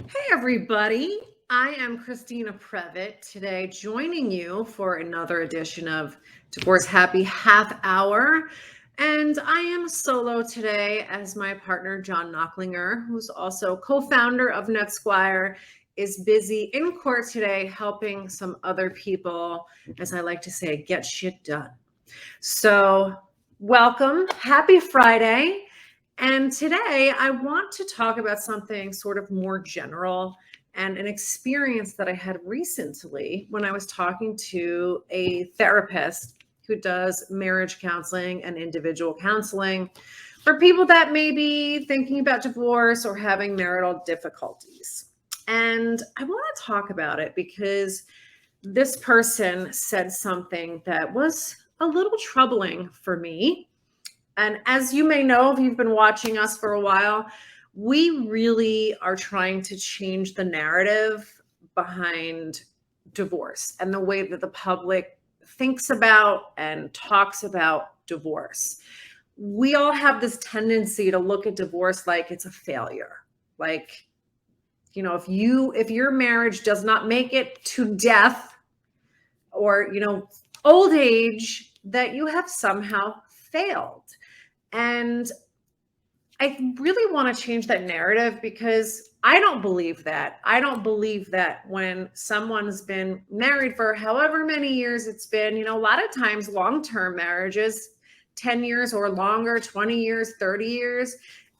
Hey, everybody. I am Christina Previtt today, joining you for another edition of Divorce Happy Half Hour. And I am solo today as my partner, John Knocklinger, who's also co founder of Netsquire, is busy in court today helping some other people, as I like to say, get shit done. So, welcome. Happy Friday. And today I want to talk about something sort of more general and an experience that I had recently when I was talking to a therapist who does marriage counseling and individual counseling for people that may be thinking about divorce or having marital difficulties. And I want to talk about it because this person said something that was a little troubling for me. And as you may know, if you've been watching us for a while, we really are trying to change the narrative behind divorce and the way that the public thinks about and talks about divorce. We all have this tendency to look at divorce like it's a failure. Like, if your marriage does not make it to death or, old age, that you have somehow failed. And I really want to change that narrative because I don't believe that. I don't believe that when someone's been married for however many years it's been, a lot of times long-term marriages, 10 years or longer, 20 years, 30 years,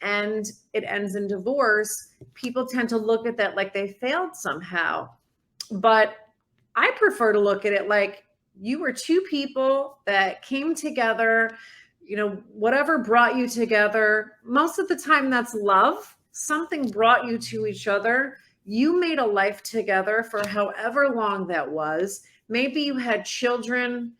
and it ends in divorce, people tend to look at that like they failed somehow. But I prefer to look at it like you were two people that came together, whatever brought you together. Most of the time that's love. Something brought you to each other. You made a life together for however long that was. Maybe you had children.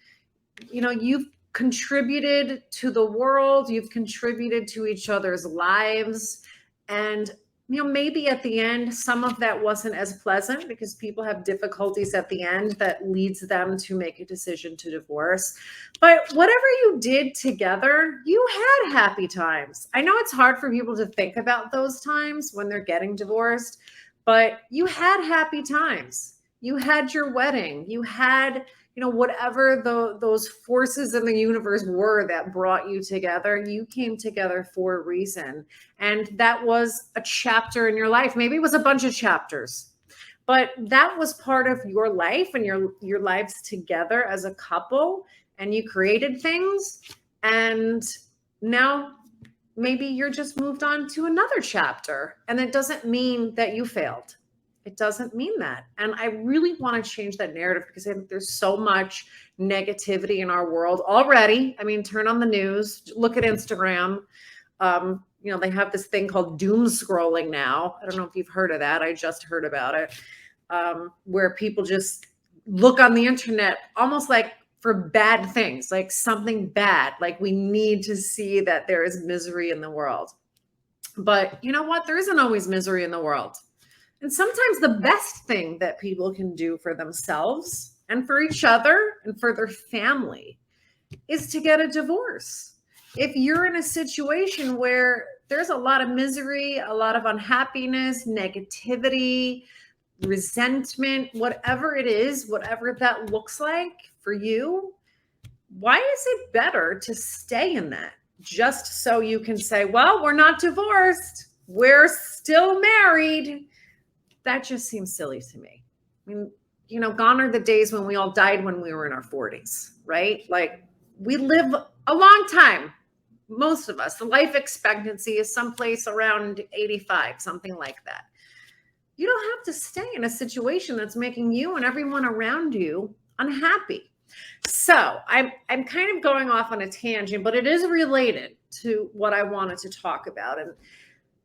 You've contributed to the world. You've contributed to each other's lives. And maybe at the end, some of that wasn't as pleasant because people have difficulties at the end that leads them to make a decision to divorce. But whatever you did together, you had happy times. I know it's hard for people to think about those times when they're getting divorced, but you had happy times. You had your wedding. You had whatever those forces in the universe were that brought you together, you came together for a reason. And that was a chapter in your life. Maybe it was a bunch of chapters, but that was part of your life and your lives together as a couple. And you created things. And now maybe you're just moved on to another chapter. And it doesn't mean that you failed. It doesn't mean that. And I really want to change that narrative because I think there's so much negativity in our world already. I mean, turn on the news, look at Instagram. They have this thing called doom scrolling now. I don't know if you've heard of that. I just heard about it, where people just look on the internet almost like for bad things, like something bad. Like we need to see that there is misery in the world. But you know what? There isn't always misery in the world. And sometimes the best thing that people can do for themselves and for each other and for their family is to get a divorce. If you're in a situation where there's a lot of misery, a lot of unhappiness, negativity, resentment, whatever it is, whatever that looks like for you, why is it better to stay in that just so you can say, well, we're not divorced, we're still married? That just seems silly to me. I mean, gone are the days when we all died when we were in our 40s, right? Like we live a long time, most of us. The life expectancy is someplace around 85, something like that. You don't have to stay in a situation that's making you and everyone around you unhappy. So I'm kind of going off on a tangent, but it is related to what I wanted to talk about. And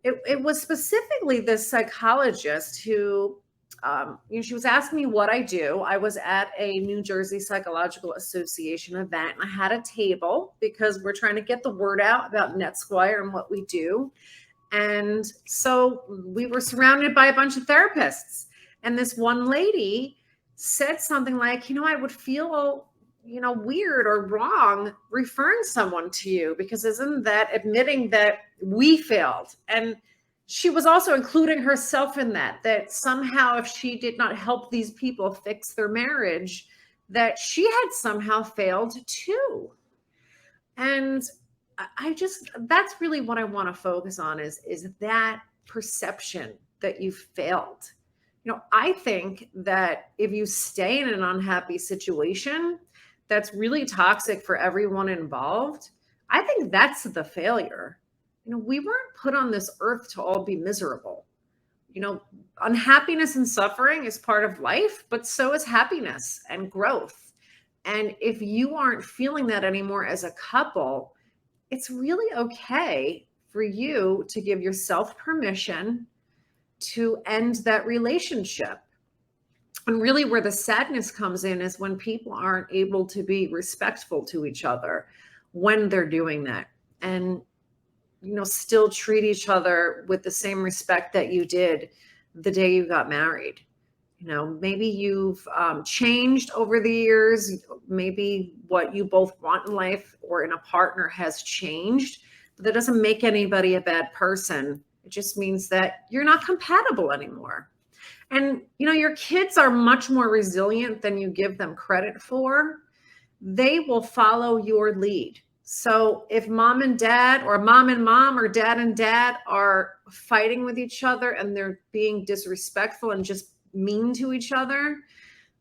it was specifically this psychologist who, she was asking me what I do. I was at a New Jersey Psychological Association event, and I had a table because we're trying to get the word out about Netsquire and what we do. And so we were surrounded by a bunch of therapists. And this one lady said something like, I would feel weird or wrong referring someone to you because isn't that admitting that we failed? And she was also including herself in that somehow if she did not help these people fix their marriage, that she had somehow failed too. And I just, that's really what I want to focus on is that perception that you failed. I think that if you stay in an unhappy situation that's really toxic for everyone involved, I think that's the failure. We weren't put on this earth to all be miserable. You know, Unhappiness and suffering is part of life, but so is happiness and growth. And if you aren't feeling that anymore as a couple, it's really okay for you to give yourself permission to end that relationship. And really, where the sadness comes in is when people aren't able to be respectful to each other when they're doing that. And still treat each other with the same respect that you did the day you got married. Maybe you've changed over the years. Maybe what you both want in life or in a partner has changed, but that doesn't make anybody a bad person. It just means that you're not compatible anymore. And, your kids are much more resilient than you give them credit for. They will follow your lead. So if mom and dad or mom and mom or dad and dad are fighting with each other and they're being disrespectful and just mean to each other,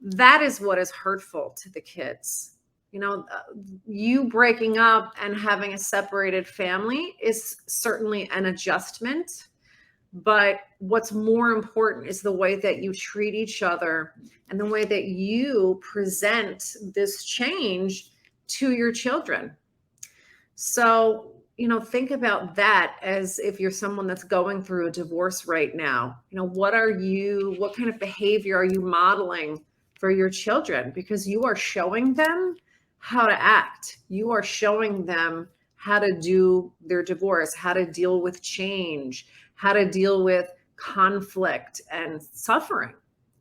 that is what is hurtful to the kids. You breaking up and having a separated family is certainly an adjustment, but what's more important is the way that you treat each other and the way that you present this change to your children. So, think about that as if you're someone that's going through a divorce right now. What kind of behavior are you modeling for your children? Because you are showing them how to act. You are showing them how to do their divorce, how to deal with change, how to deal with conflict and suffering.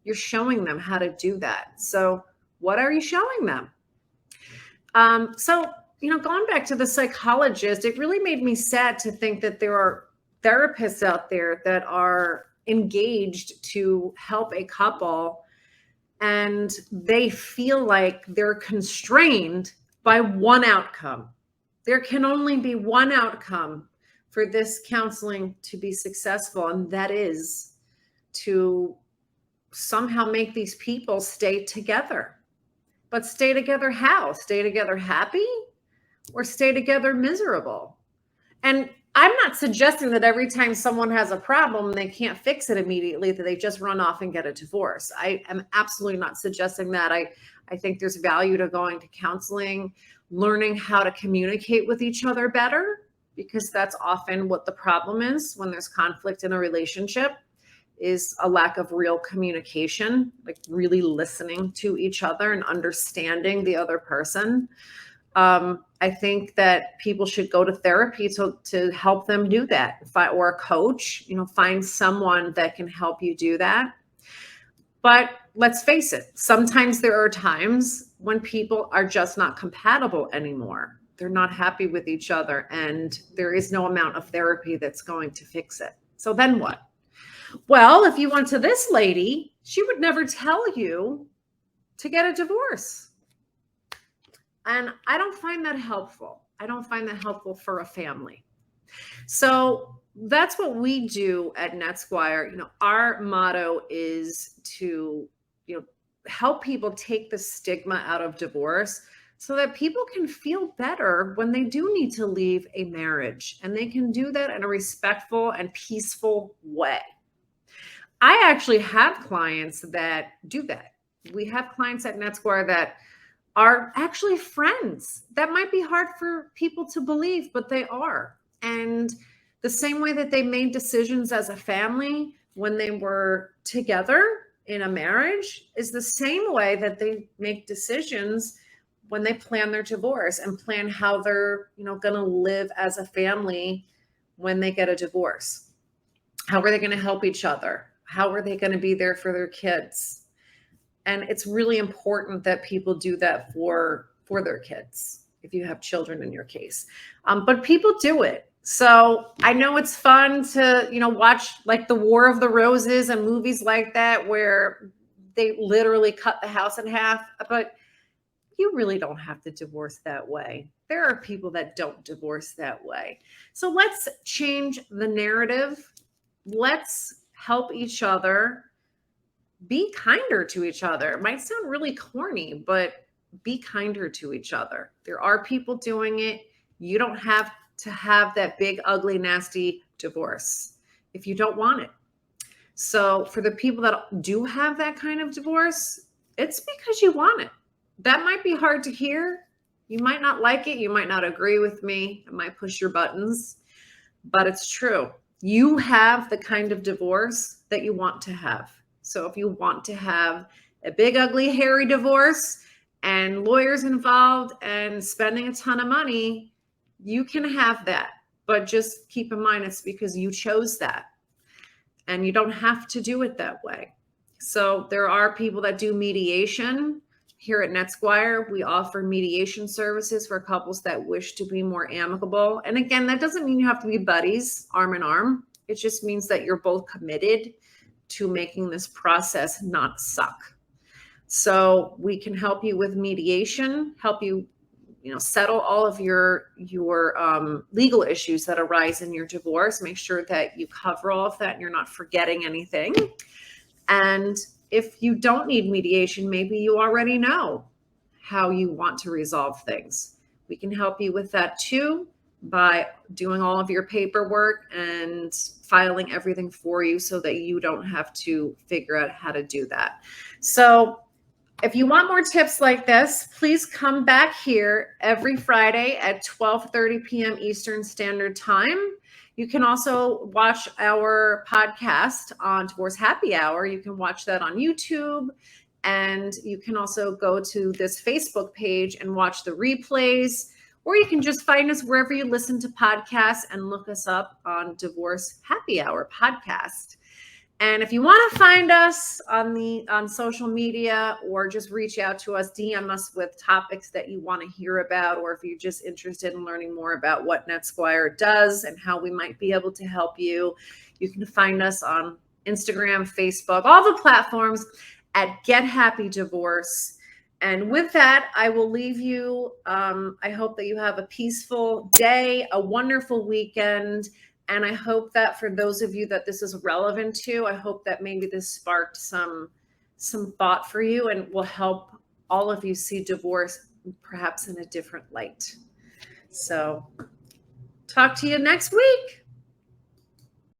You're showing them how to do that. So what are you showing them? Going back to the psychologist, it really made me sad to think that there are therapists out there that are engaged to help a couple and they feel like they're constrained by one outcome. There can only be one outcome for this counseling to be successful, and that is to somehow make these people stay together. But stay together how? Stay together happy or stay together miserable? And I'm not suggesting that every time someone has a problem, they can't fix it immediately, that they just run off and get a divorce. I am absolutely not suggesting that. I think there's value to going to counseling, learning how to communicate with each other better, because that's often what the problem is when there's conflict in a relationship, is a lack of real communication, like really listening to each other and understanding the other person. I think that people should go to therapy to help them do that, or a coach, find someone that can help you do that. But let's face it, sometimes there are times when people are just not compatible anymore. They're not happy with each other, and there is no amount of therapy that's going to fix it. So then what? Well, if you went to this lady, she would never tell you to get a divorce. And I don't find that helpful. I don't find that helpful for a family. So that's what we do at Netsquire. Our motto is to, help people take the stigma out of divorce so that people can feel better when they do need to leave a marriage, and they can do that in a respectful and peaceful way. I actually have clients that do that. We have clients at Netsquire that are actually friends. That might be hard for people to believe, but they are. And the same way that they made decisions as a family when they were together in a marriage is the same way that they make decisions when they plan their divorce and plan how they're, going to live as a family when they get a divorce. How are they going to help each other? How are they going to be there for their kids? And it's really important that people do that for their kids, if you have children in your case. But people do it. So I know it's fun to, watch like the War of the Roses and movies like that where they literally cut the house in half, but you really don't have to divorce that way. There are people that don't divorce that way. So let's change the narrative. Let's help each other be kinder to each other. It might sound really corny, but be kinder to each other. There are people doing it. You don't have to have that big, ugly, nasty divorce if you don't want it. So, for the people that do have that kind of divorce, it's because you want it. That might be hard to hear. You might not like it. You might not agree with me. It might push your buttons, but it's true. You have the kind of divorce that you want to have. So if you want to have a big, ugly, hairy divorce and lawyers involved and spending a ton of money, you can have that. But just keep in mind, it's because you chose that. And you don't have to do it that way. So there are people that do mediation. Here at Netsquire, we offer mediation services for couples that wish to be more amicable. And again, that doesn't mean you have to be buddies, arm in arm. It just means that you're both committed to making this process not suck. So we can help you with mediation, help you, settle all of your legal issues that arise in your divorce. Make sure that you cover all of that and you're not forgetting anything. And if you don't need mediation, maybe you already know how you want to resolve things. We can help you with that too by doing all of your paperwork and filing everything for you so that you don't have to figure out how to do that. So if you want more tips like this, please come back here every Friday at 12:30 p.m. Eastern Standard Time. You can also watch our podcast on Divorce Happy Hour. You can watch that on YouTube. And you can also go to this Facebook page and watch the replays. Or you can just find us wherever you listen to podcasts and look us up on Divorce Happy Hour podcast. And if you want to find us on social media or just reach out to us, DM us with topics that you want to hear about, or if you're just interested in learning more about what Netsquire does and how we might be able to help you, you can find us on Instagram, Facebook, all the platforms at Get Happy Divorce. And with that, I will leave you. I hope that you have a peaceful day, a wonderful weekend. And I hope that for those of you that this is relevant to, I hope that maybe this sparked some thought for you and will help all of you see divorce perhaps in a different light. So talk to you next week.